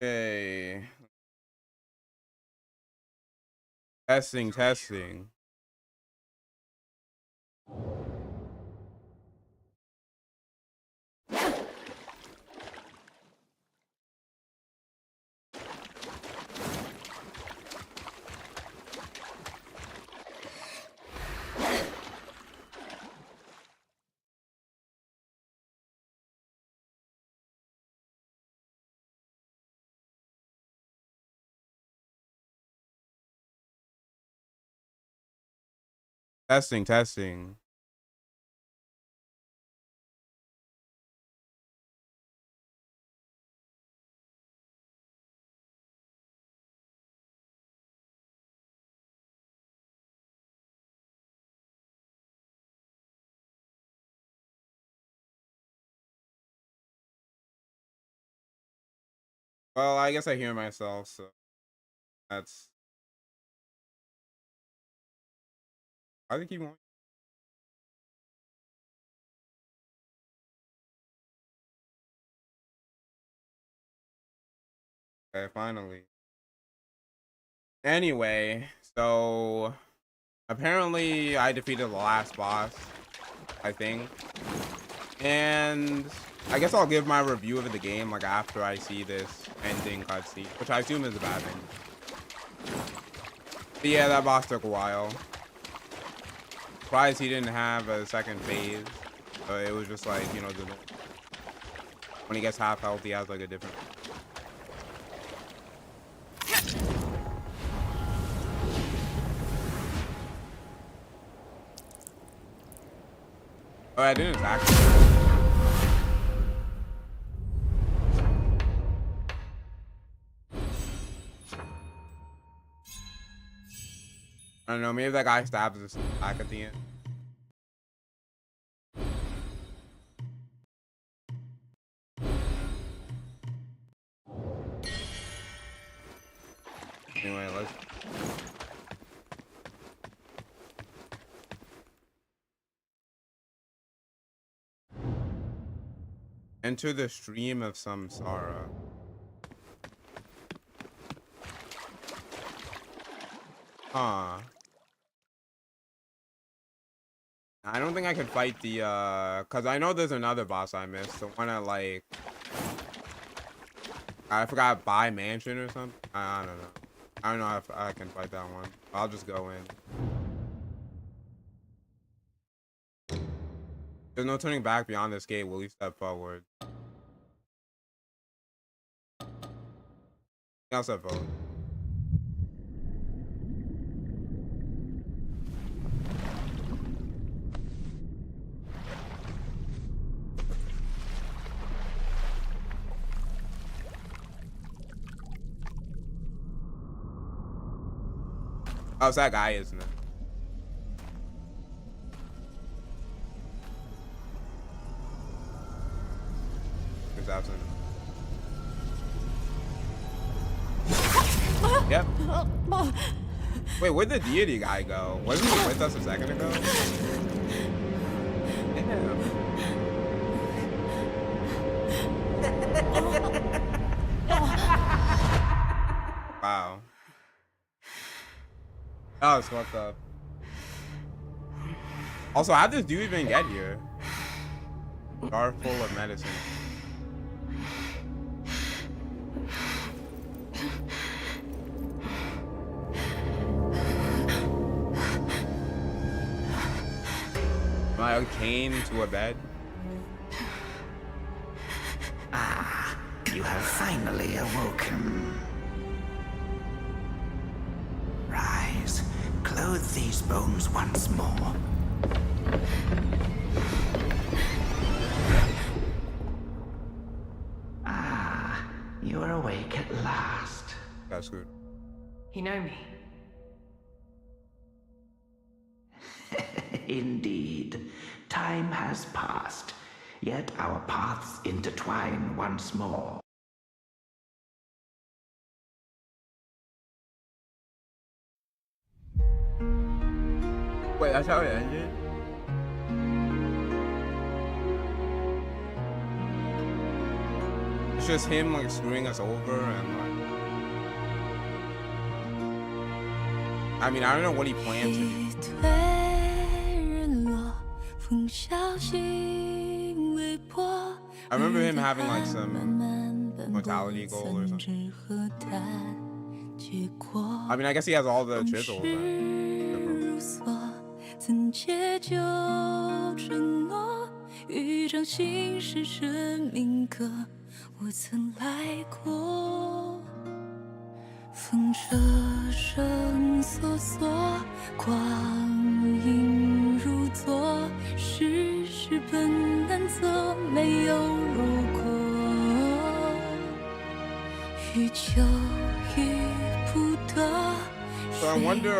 Okay. Testing, testing. Testing, testing. Well, I guess I hear myself, so that's I think keep going. Okay, finally. Anyway, so apparently I defeated the last boss, I think. And I guess I'll give my review of the game like after I see this ending cutscene, which I assume is a bad thing. But yeah, that boss took a while. Surprised he didn't have a second phase. It was just like, when he gets half health, he has like a different. Oh, I didn't attack him. I don't know, maybe that guy stabs us back at the end. Anyway, let's. Enter the stream of samsara. Huh. I don't think I could fight the, cause I know there's another boss I missed. The one at like, I forgot By Mansion or something. I don't know. I don't know if I can fight that one. I'll just go in. There's no turning back beyond this gate. Will you step forward? I'll step forward. Oh, it's that guy, isn't it? It's absent. Yep. Wait, where'd the deity guy go? Wasn't he with us a second ago? Damn. Wow. Oh, it's fucked up. Also, how did this dude even get here? Jar full of medicine. Am I chained to a bed? Ah, you have finally awoken. Rise, clothe these bones once more. Ah, you are awake at last. That's good. You know me. Indeed, time has passed, yet our paths intertwine once more. Wait, that's how it ended? It's just him like screwing us over and like. I mean, I don't know what he plans to do. I remember him having like some mortality goal or something. I mean, I guess he has all the chisels. So I wonder,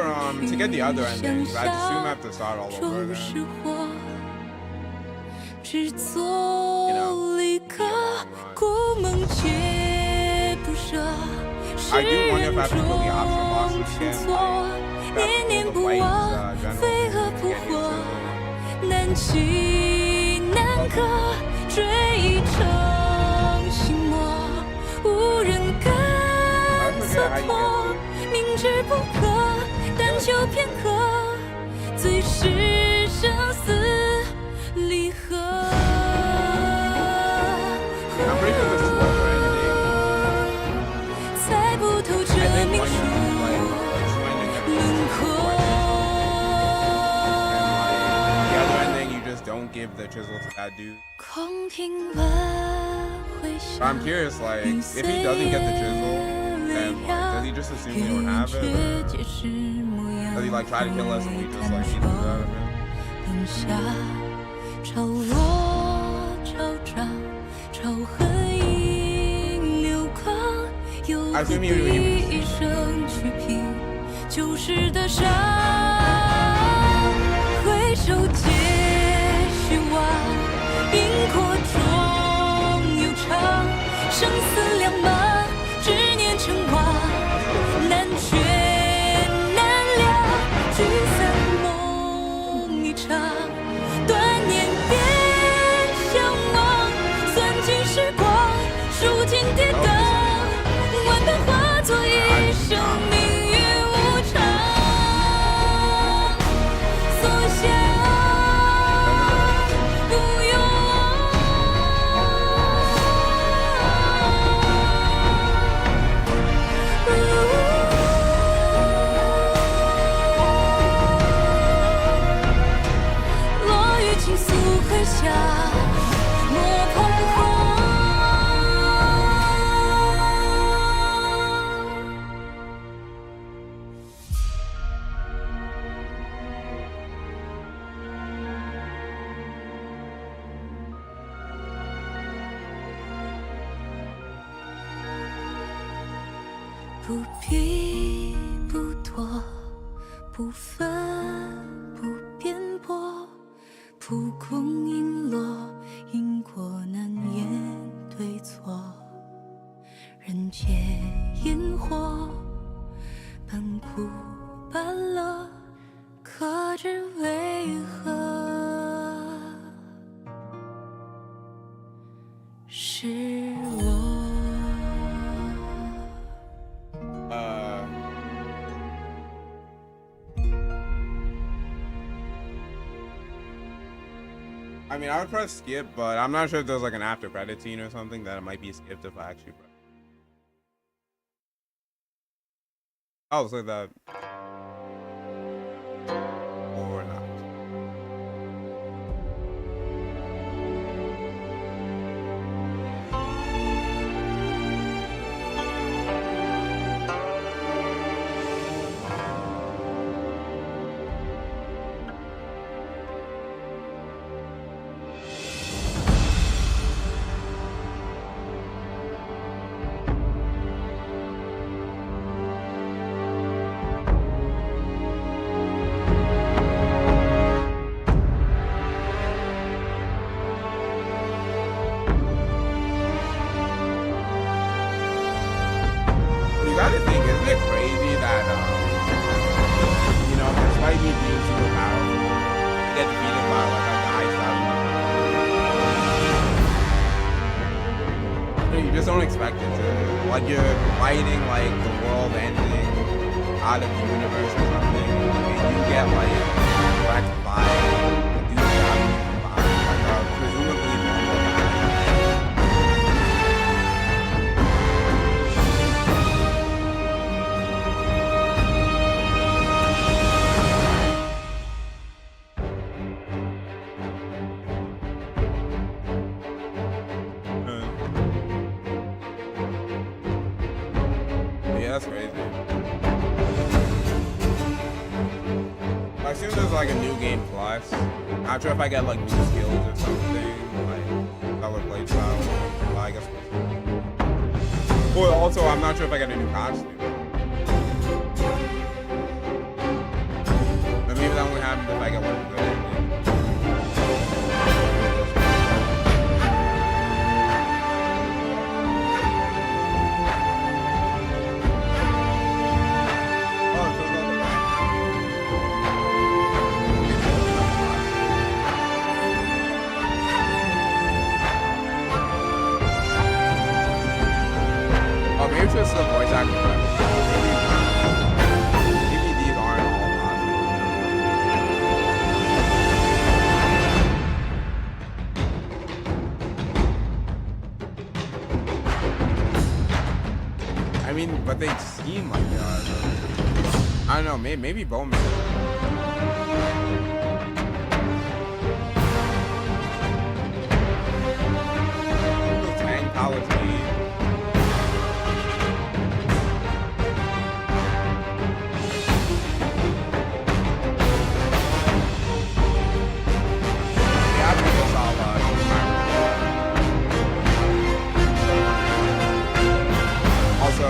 to get the other endings, I'd assume I have to start all over again. You know, I do wonder if I have to kill the optional bosses again. Like, the I'm pretty sure this is what we're ending. I think one the other ending, you just don't give the chisel to that dude. But I'm curious, like, if he doesn't get the chisel, then like, does he just assume we don't have it? Or does he like try to kill us and we just like beat the shit out of him? I assume he不必不多，不分不辩驳，蒲公英落，因果难言对错，人间烟火，半苦半乐，可知为何？是我。I mean, I would press skip, but I'm not sure if there's like an after credit scene or something that it might be skipped if I actually press. Oh, so that. Or not. like you're fighting like the world ending out of the universe or something, and you get like back to five, and do the job you survive, like presumably normal guy. Yeah, that's crazy. I assume there's like a new game plus. Not sure if I get like new skills or something, like color play style. Well, I guess. Well, also I'm not sure if I get a new costume. But maybe that only happens if I get one good ending. Maybe it's just the voice acting. Maybe these aren't all possible. I mean, but they seem like they are. I don't know. Maybe Bowman. Tang College League. Also,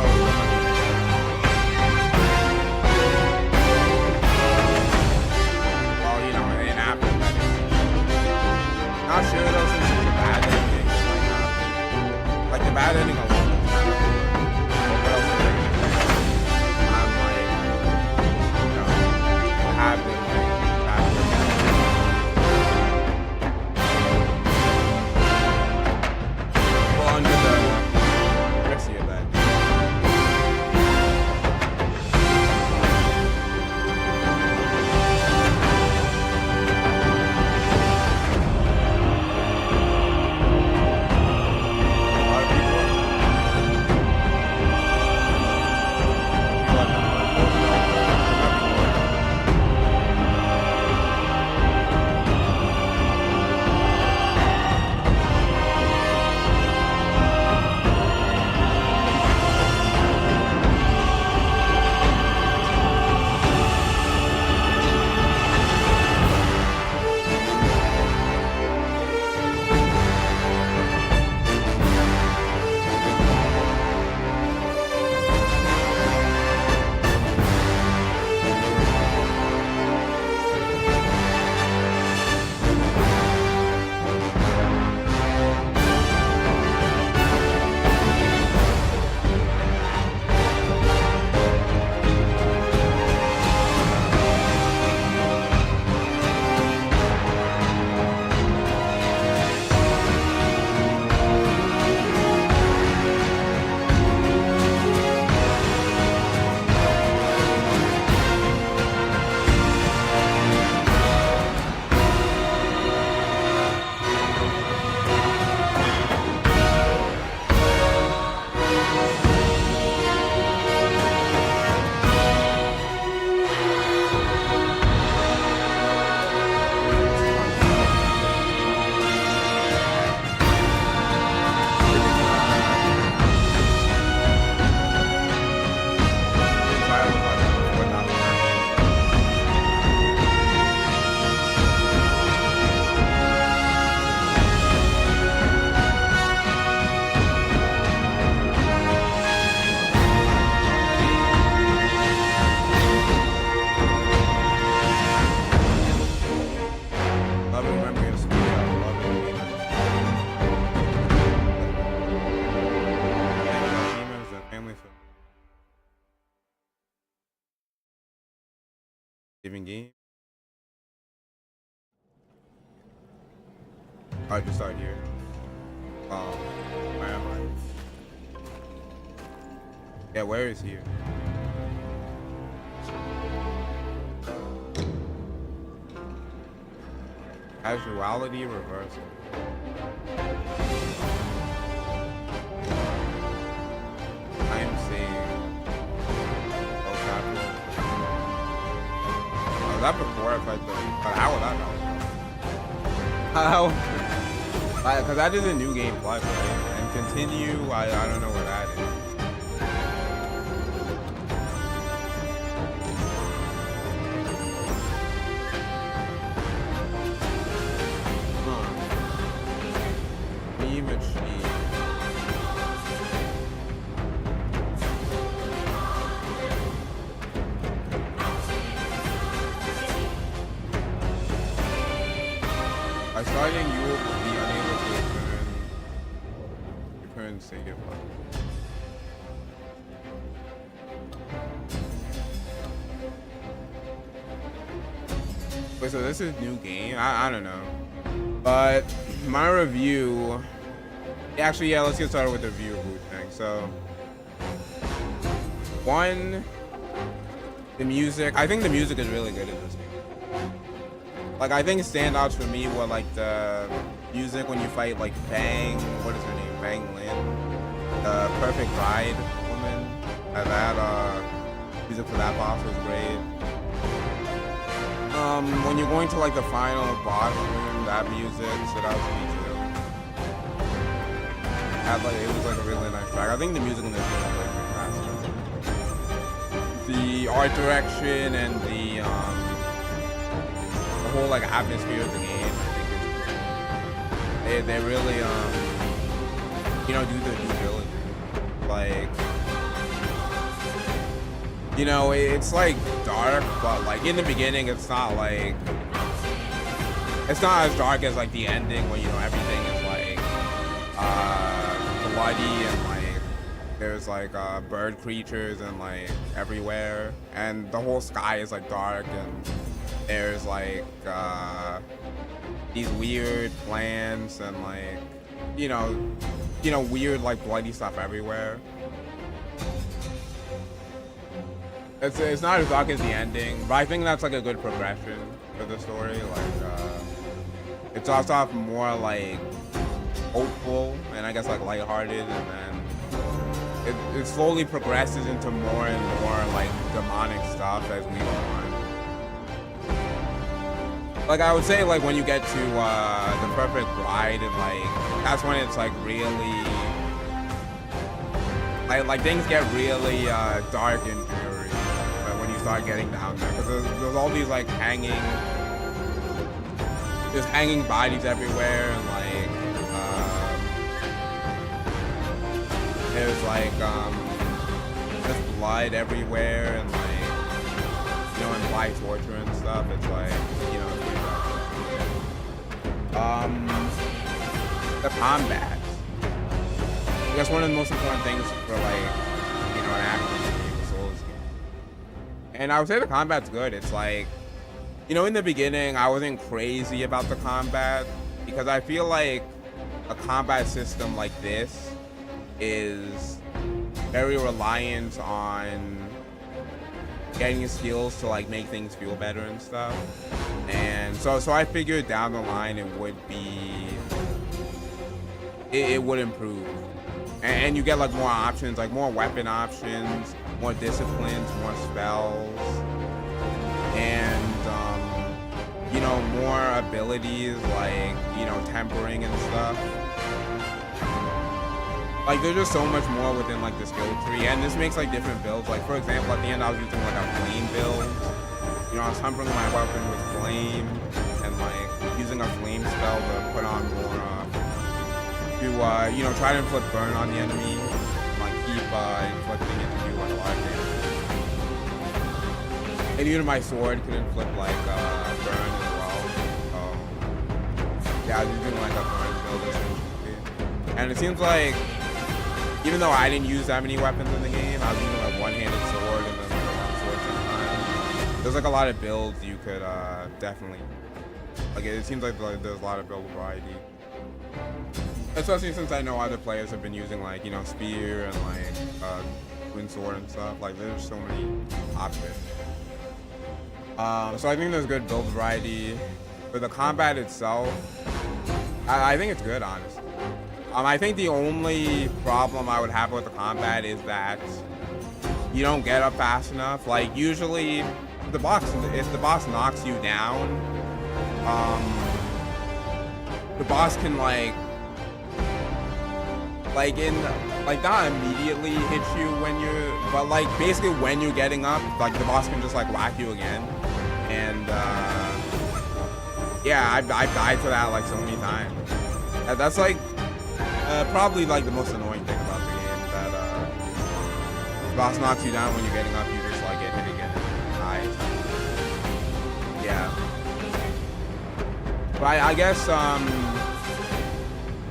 well, you know, it happened. Not sure though, since it's a bad ending. Like the bad ending alone. What else is there gonna say? I'm like, you know, having like bad ending. Well, under the mercy of that. Saving game. I just start here. Where am I? Yeah, where is he? Casuality reversal. I am seeing low capital. Oh, that before if I did. But how would I know? How? Because that is a new game plus, right? And continue, I don't know what that is. Machine. By starting, you will be unable to return save button. Wait, so this is new game? I don't know. But my review. Actually, yeah, let's get started with the review of Wuchang. So, one, the music. I think the music is really good in this game. Like, I think standouts for me were like the music when you fight like Bang. What is her name? Bang Lin, the Perfect Bride woman. That music for that boss was great. When you're going to like the final boss room, that music stood out to me too. It was like a really nice track. I think the music in this game is like fantastic. The art direction and the whole like atmosphere of the game, I think is they really do their due diligence. Like, it's like dark, but like in the beginning it's not as dark as like the ending when everything is like bloody and like there's like bird creatures and like everywhere, and the whole sky is like dark, and there's like these weird plants and like weird like bloody stuff everywhere. It's not as dark as the ending, but I think that's like a good progression for the story. Like it starts off more like hopeful and I guess like lighthearted, and then it slowly progresses into more and more like demonic stuff as we go on. Like I would say, like when you get to the Perfect Bride, and like that's when it's like really like things get really dark and dreary. But when you start getting down there, because there's all these like hanging bodies everywhere, and like there's like just blood everywhere, and like implied torture and stuff. It's like the combat. I guess one of the most important things for like an action game, Souls game. And I would say the combat's good. It's like in the beginning I wasn't crazy about the combat, because I feel like a combat system like this is very reliant on getting skills to like make things feel better and stuff. And so I figured down the line it would improve, and you get like more options, like more weapon options, more disciplines, more spells, and more abilities like tempering and stuff. Like there's just so much more within like the skill tree, and this makes like different builds. Like for example, at the end I was using like a flame build. I was tempering my weapon with flame, and like using a flame spell to put on more to try to inflict burn on the enemy, and, like keep inflicting it to do like a lot of damage. And even my sword can inflict like burn as well. So yeah, I was using like a burn build essentially, and it seems like, even though I didn't use that many weapons in the game, I was using like one-handed sword and then like a long sword sometimes. There's like a lot of builds you could definitely, like it seems like there's a lot of build variety. Especially since I know other players have been using like, spear and like twin sword and stuff. Like there's so many options. So I think there's good build variety. For the combat itself, I think it's good, honestly. I think the only problem I would have with the combat is that you don't get up fast enough. Like usually, if the boss knocks you down, the boss can like not immediately hit you when you're, but like basically when you're getting up, like the boss can just like whack you again. And yeah, I've died to that like so many times. That's like probably like the most annoying thing about the game, that the boss knocks you down when you're getting up, you just like get hit again and die. Yeah. But I guess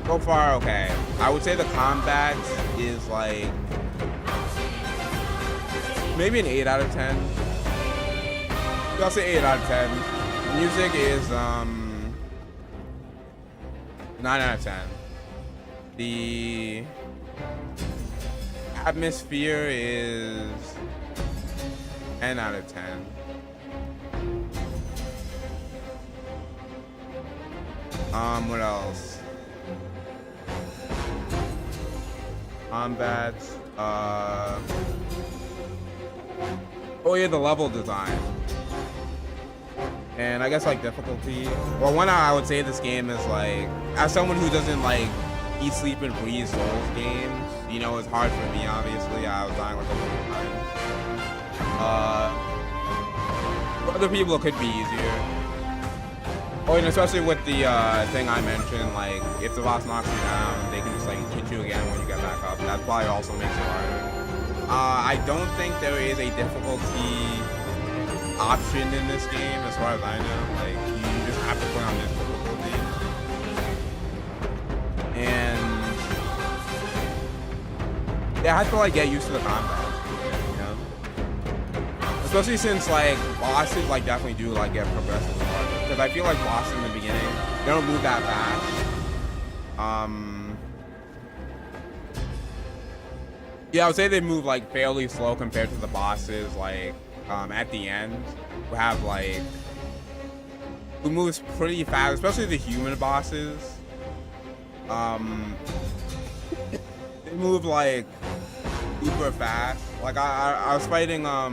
so far okay. I would say the combat is like maybe an 8 out of 10. I'll say 8 out of 10. Music is 9 out of 10. The atmosphere is 10 out of 10. What else? Combat. Oh yeah, the level design. And I guess like difficulty. Well, one I would say this game is like, as someone who doesn't like eat, sleep, and breathe Souls games, you know, it's hard for me. Obviously, I was dying like a million times. For other people, it could be easier. Oh, and especially with the thing I mentioned, like if the boss knocks you down, they can just like hit you again when you get back up. That probably also makes it harder. I don't think there is a difficulty option in this game, as far as I know. Like you just have to play on this difficulty, and yeah, I have to like get used to the combat, you know. Especially since like bosses like definitely do like get progressively harder, because I feel like bosses in the beginning, they don't move that fast. Yeah, I would say they move like fairly slow compared to the bosses like at the end, who have like, who moves pretty fast, especially the human bosses. They move like super fast. Like I was fighting I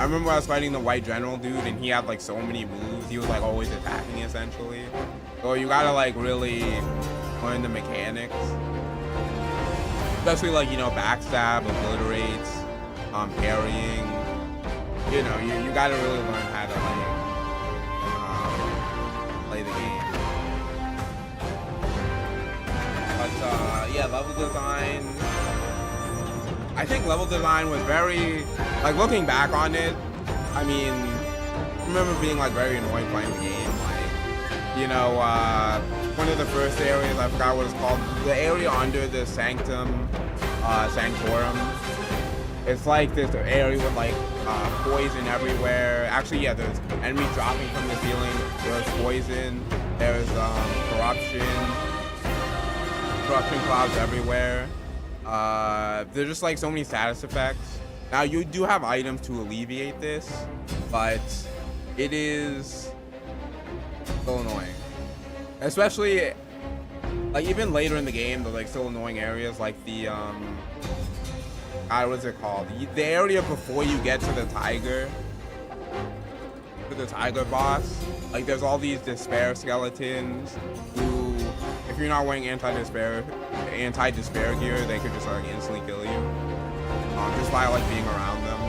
remember I was fighting the white general dude, and he had like so many moves. He was like always attacking essentially. So you gotta like really learn the mechanics. Especially like, you know, backstab, obliterates, parrying. You know, you gotta really learn how to like play the game. But yeah, level design. I think level design was very, like looking back on it, I mean, I remember being like very annoyed playing the game. Like, you know, one of the first areas, I forgot what it's called, the area under the Sanctum, Sanctorum. It's like this area with like poison everywhere. Actually, yeah, there's enemies dropping from the ceiling. There's poison. There's corruption clouds everywhere. There's just like so many status effects. Now you do have items to alleviate this, but it is so annoying. Especially like even later in the game, the like still annoying areas like the what's it called? The area before you get to the tiger boss. Like there's all these despair skeletons who, if you're not wearing anti-despair gear, they could just like instantly kill you. Just by like being around them.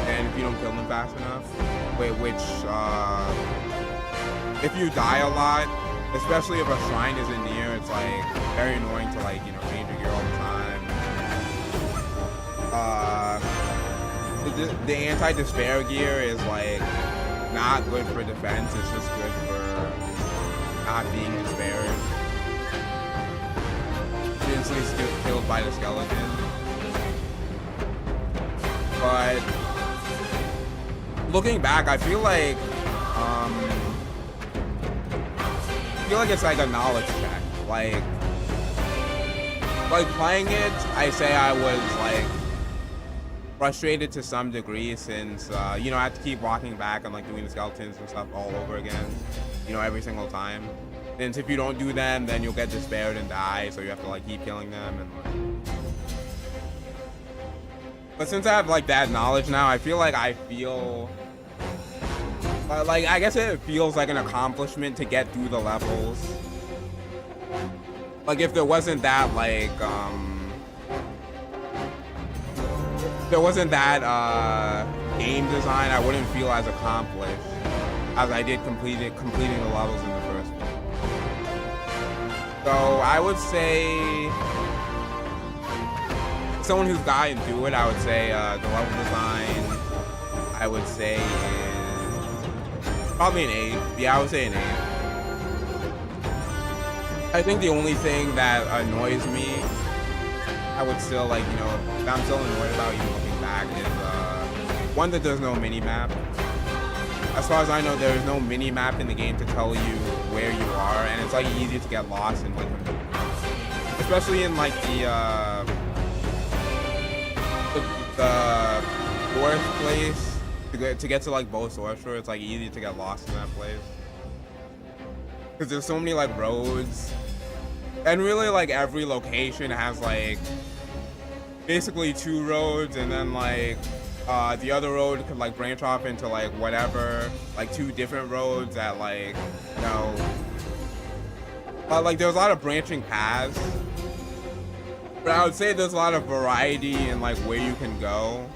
And if you don't kill them fast enough. If you die a lot, especially if a shrine isn't near, it's like very annoying to like, you know, change your gear all the time. The anti-despair gear is like not good for defense, it's just good for not being despaired. Instantly killed by the skeleton. But looking back, I feel like it's like a knowledge check. Like playing it, I say I was like frustrated to some degree since you know, I have to keep walking back and like doing the skeletons and stuff all over again, you know, every single time. Since if you don't do them, then you'll get despaired and die, so you have to like keep killing them and like. But since I have like that knowledge now, I feel like like I guess it feels like an accomplishment to get through the levels. Like if there wasn't that like there wasn't that game design, I wouldn't feel as accomplished as I did completing the levels in the first one. So I would say, someone who's gotten through it, I would say the level design, I would say is probably an 8. Yeah, I would say an 8. I think the only thing that annoys me, I would still like, you know, that I'm still annoyed about even looking back is one, that there's no mini map. As far as I know, there is no mini map in the game to tell you where you are, and it's like easy to get lost in like, especially in like the fourth place to get to like both Source Shore. It's like easy to get lost in that place because there's so many like roads, and really like every location has like basically 2 roads, and then like the other road could like branch off into like whatever, like 2 different roads that like, you know, like there's a lot of branching paths. But I would say there's a lot of variety in like where you can go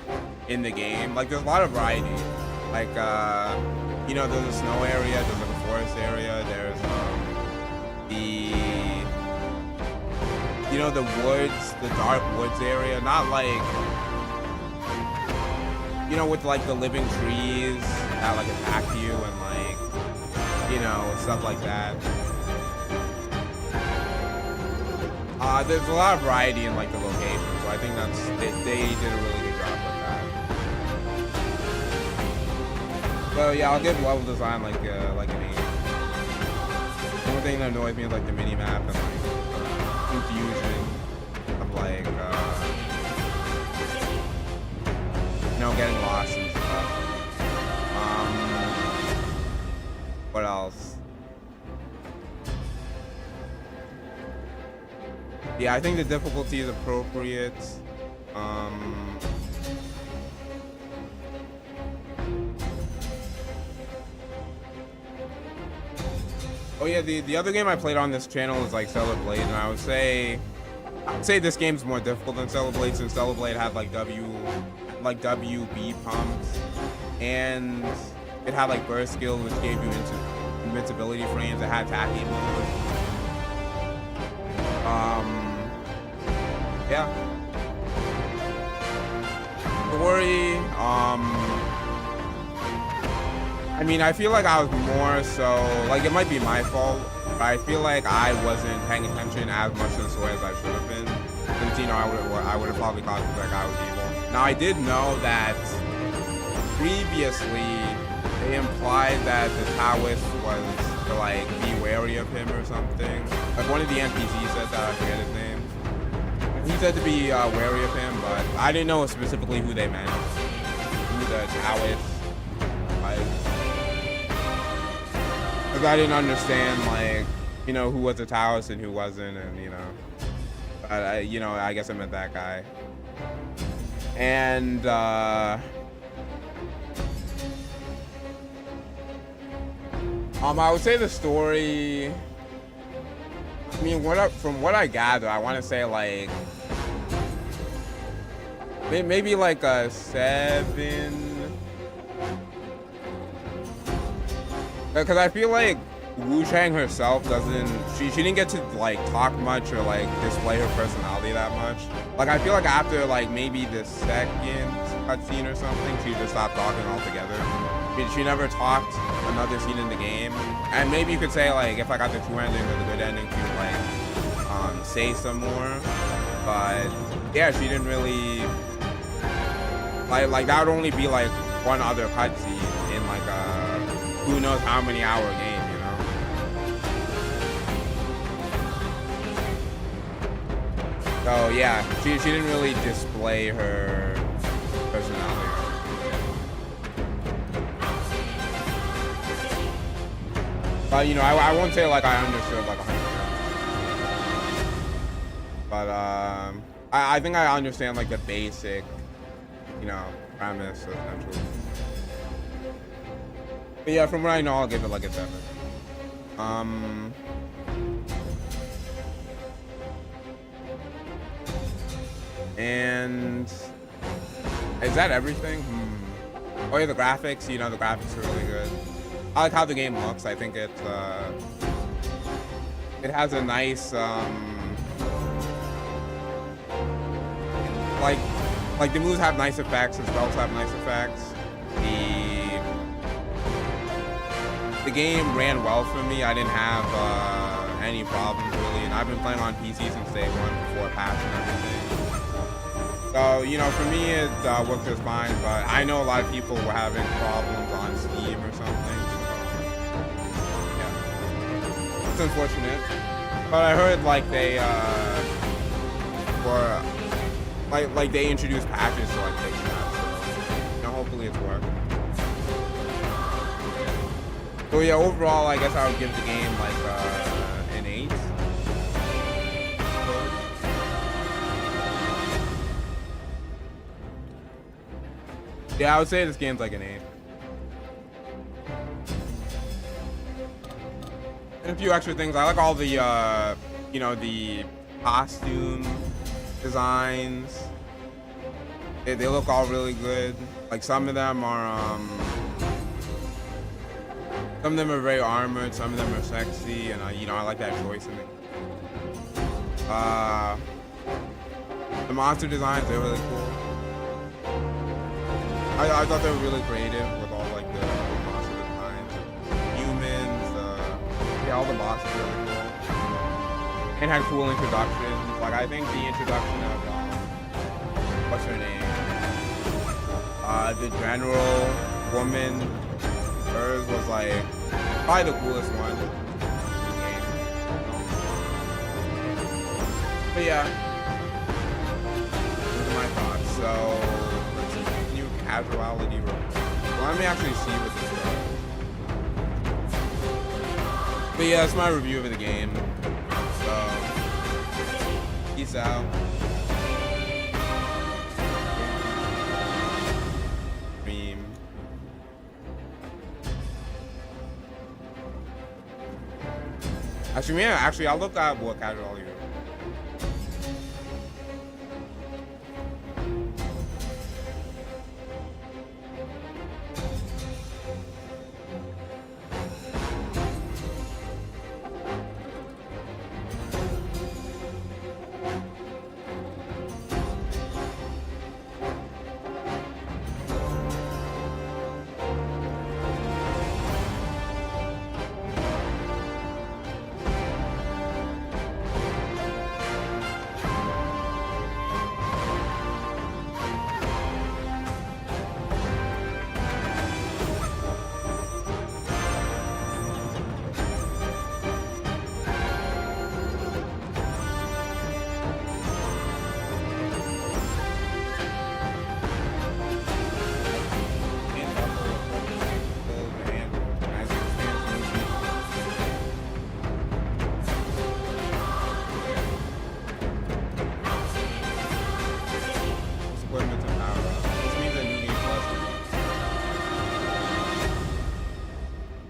in the game. Like there's a lot of variety. Like you know, there's a snow area, there's like a forest area, there's the, you know, the woods, the dark woods area. Not like, you know, with like the living trees that like attack you and like, you know, stuff like that. There's a lot of variety in like the location, so I think they did a really good job with that. So yeah, I'll give level design like an 8. The only thing that annoys me is like the mini map and like confusion of like you know, getting lost and stuff. What else? Yeah, I think the difficulty is appropriate. Oh yeah, the other game I played on this channel is like Stellar Blade, and I would say this game's more difficult than Stellar Blade, since Stellar Blade had like WB pumps, and it had like burst skills, which gave you invincibility frames. It had tacky mode. Yeah. Story, I mean, I feel like I was more so, like, it might be my fault, but I feel like I wasn't paying attention as much to the story as I should have been. Since, you know, I would have probably thought that guy was evil. Now, I did know that previously they implied that the Taoist was to, like, be wary of him or something. Like, one of the NPCs said that, I forget his name. He said to be wary of him, but I didn't know specifically who they meant. Who the Taoist was. Because I didn't understand, like, you know, who was a Taoist and who wasn't, and, you know. But, you know, I guess I meant that guy. And, I would say the story, I mean, from what I gather, I want to say like maybe like a 7, because I feel like Wuchang herself she didn't get to like talk much or like display her personality that much. Like I feel like after like maybe the second cutscene or something, she just stopped talking altogether. I mean, she never talked another scene in the game, and maybe you could say like if I got the true ending or the good ending, she would like say some more. But yeah, she didn't really like that would only be like one other cutscene in like a who knows how many hour game, you know. So yeah, she didn't really display her But you know, I won't say like I understood like 100%. But I think I understand like the basic, you know, premise essentially. But yeah, from what I know, I'll give it like a 7. And is that everything? Oh yeah, the graphics, you know, the graphics are really good. I like how the game looks. I think it has a nice like the moves have nice effects, the spells have nice effects. The game ran well for me. I didn't have any problems really, and I've been playing on PC since day one before patch and everything. So you know, for me it worked just fine. But I know a lot of people were having problems on Steam or something. So yeah, it's unfortunate. But I heard like they were like they introduced patches to like fix that. So you know, hopefully it's worked. So yeah, overall, I guess I would give the game like an 8. Yeah, I would say this game's like an 8. And a few extra things. I like all the, you know, the costume designs. They look all really good. Like some of them are very armored, some of them are sexy, and you know, I like that choice in it. The monster designs, they're really cool. I thought they were really creative with all like the monster designs, humans, yeah, all the bosses are really cool, and had cool introductions. Like I think the introduction of what's her name, the general woman. Hers was like probably the coolest one in the game. But yeah, those are my thoughts. So let's see, new casuality room. Well, let me actually see what this does. But yeah, that's my review of the game. So peace out. Actually, I'll look at what casualty room.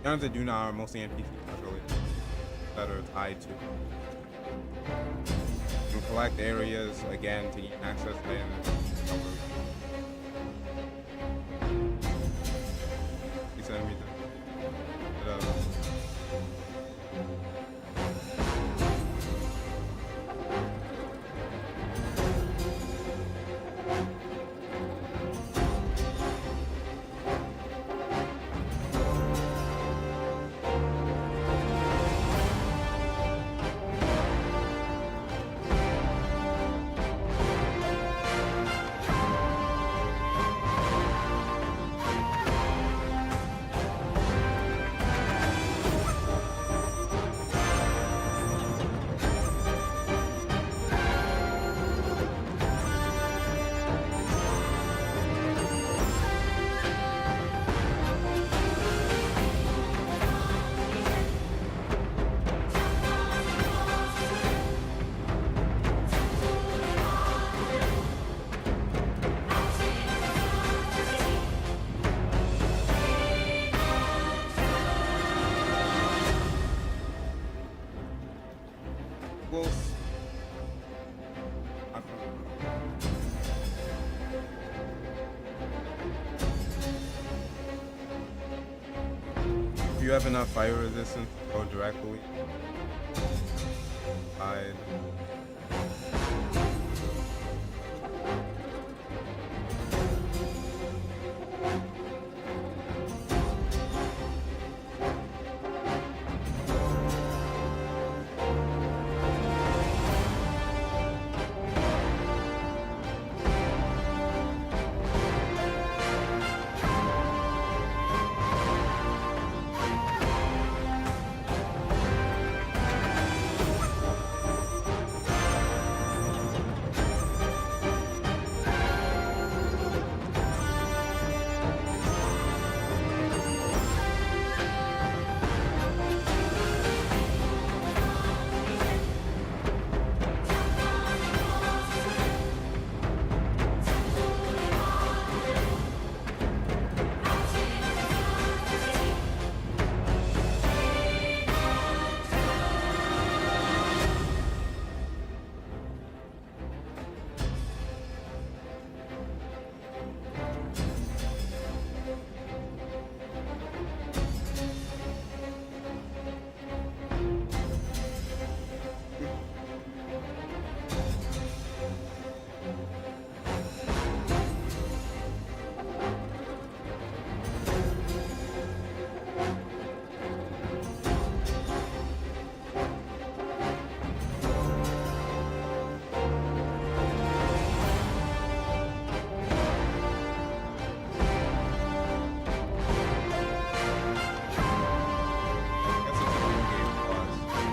Guns that do not are mostly NPCs really that are tied to. You can collect areas again to gain access to them. You send me We'll. If you have enough fire resistance, go directly. Hide.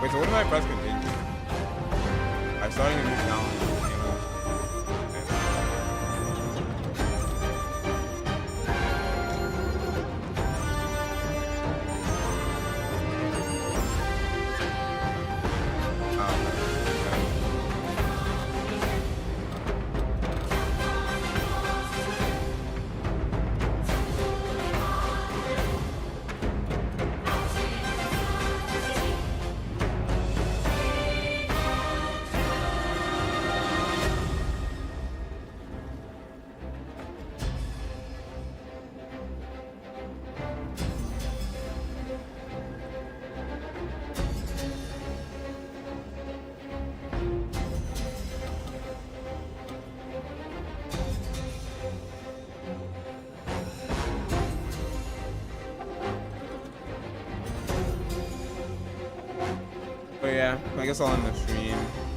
Wait, so what if I press continue? I'm starting a new challenge. But yeah, I guess I'll end the stream.